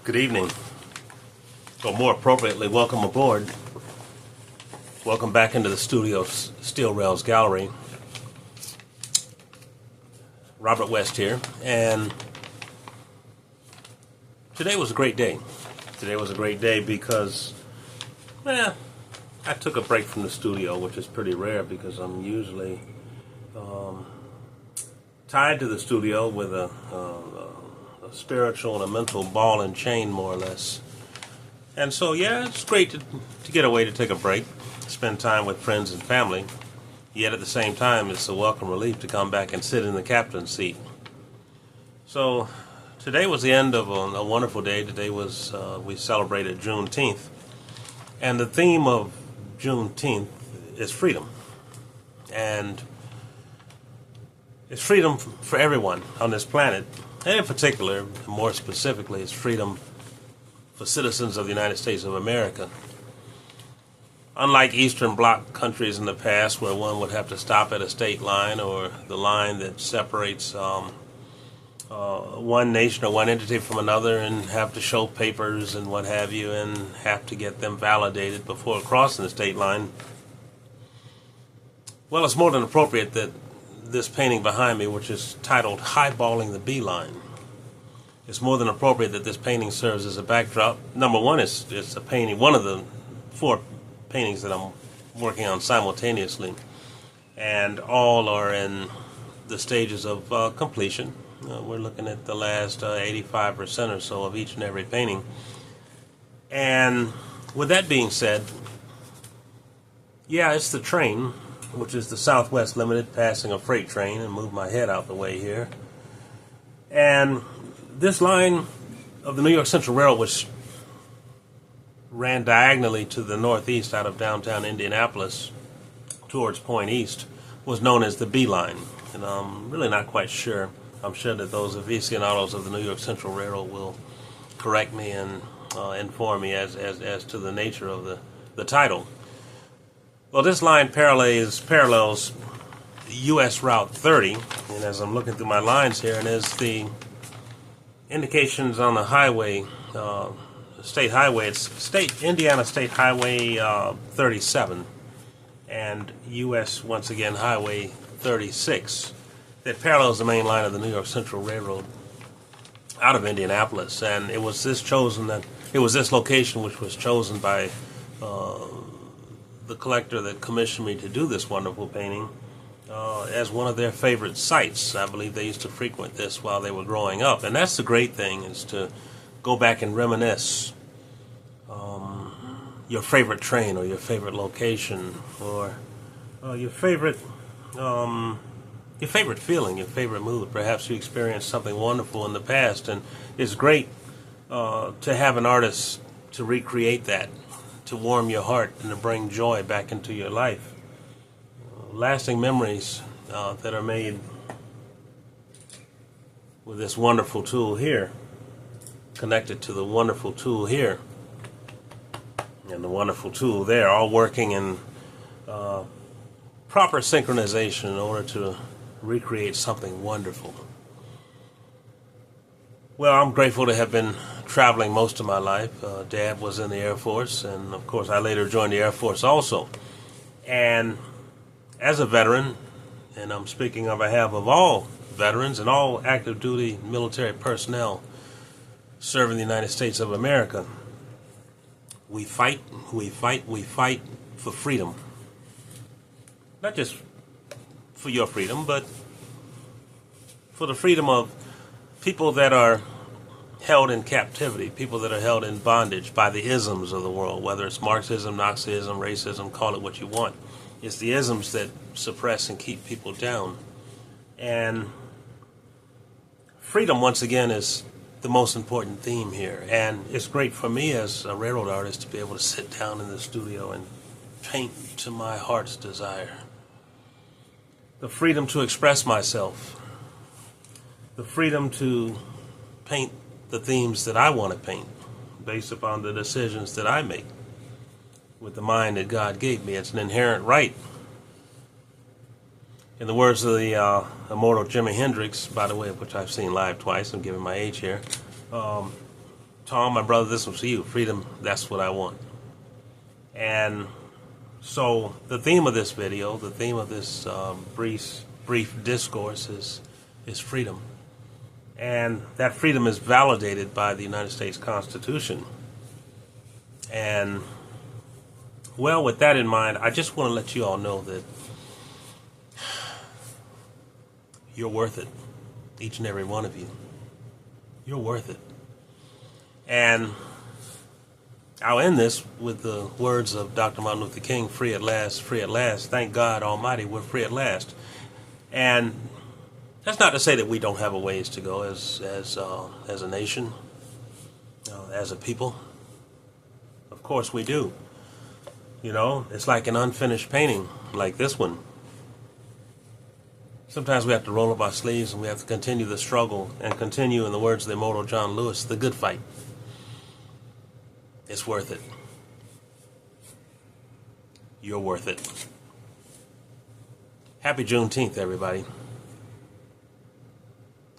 Good evening, or more appropriately, welcome aboard. Welcome back into the studio, Steel Rails Gallery. Robert West here, and today was a great day. Today was a great day because, I took a break from the studio, which is pretty rare because I'm usually tied to the studio with a spiritual and a mental ball and chain, more or less. And so, it's great to get away, to take a break, spend time with friends and family. Yet at the same time, it's a welcome relief to come back and sit in the captain's seat. So today was the end of a wonderful day. Today was, we celebrated Juneteenth. And the theme of Juneteenth is freedom. And it's freedom for everyone on this planet. And in particular, more specifically, it's freedom for citizens of the United States of America. Unlike Eastern Bloc countries in the past, where one would have to stop at a state line or the line that separates one nation or one entity from another, and have to show papers and what have you, and have to get them validated before crossing the state line. Well, it's more than appropriate that this painting behind me, which is titled Highballing the Beeline, it's more than appropriate that this painting serves as a backdrop. Number one, it's a painting, one of the four paintings that I'm working on simultaneously, and all are in the stages of completion. We're looking at the last 85% or so of each and every painting. And with that being said, it's the train, which is the Southwest Limited, passing a freight train, and move my head out the way here. And this line of the New York Central Railroad, which ran diagonally to the northeast out of downtown Indianapolis towards Point East, was known as the B Line. And I'm really not quite sure. I'm sure that those aficionados of the New York Central Railroad will correct me and inform me as to the nature of the title. Well, this line parallels U.S. Route 30, and as I'm looking through my lines here, and as the indications on the highway, state highway, it's Indiana State Highway 37, and U.S. once again Highway 36, that parallels the main line of the New York Central Railroad out of Indianapolis. And it was this location which was chosen by the collector that commissioned me to do this wonderful painting as one of their favorite sites. I believe they used to frequent this while they were growing up. And that's the great thing, is to go back and reminisce your favorite train, or your favorite location, or your favorite feeling, your favorite mood. Perhaps you experienced something wonderful in the past, and it's great to have an artist to recreate that, to warm your heart and to bring joy back into your life. Lasting memories that are made with this wonderful tool here, connected to the wonderful tool here, and the wonderful tool there, all working in proper synchronization in order to recreate something wonderful. Well, I'm grateful to have been traveling most of my life. Dad was in the Air Force, and of course I later joined the Air Force also. And as a veteran, and I'm speaking on behalf of all veterans and all active duty military personnel serving the United States of America, we fight for freedom. Not just for your freedom, but for the freedom of people that are held in captivity, people that are held in bondage by the isms of the world, whether it's Marxism, Nazism, racism, call it what you want. It's the isms that suppress and keep people down. And freedom, once again, is the most important theme here. And it's great for me as a railroad artist to be able to sit down in the studio and paint to my heart's desire. The freedom to express myself. The freedom to paint the themes that I want to paint based upon the decisions that I make with the mind that God gave me. It's an inherent right. In the words of the immortal Jimi Hendrix, by the way, which I've seen live twice, I'm giving my age here, to Tom, my brother, this one's for you. Freedom, that's what I want. And so the theme of this video, the theme of this brief discourse is freedom. And that freedom is validated by the United States Constitution. And, well, with that in mind, I just want to let you all know that you're worth it, each and every one of you. You're worth it. And I'll end this with the words of Dr. Martin Luther King, free at last, free at last. Thank God Almighty, we're free at last. And that's not to say that we don't have a ways to go as a nation, as a people. Of course we do. You know, it's like an unfinished painting, like this one. Sometimes we have to roll up our sleeves and we have to continue the struggle and continue, in the words of the immortal John Lewis, the good fight. It's worth it. You're worth it. Happy Juneteenth, everybody.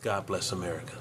God bless America.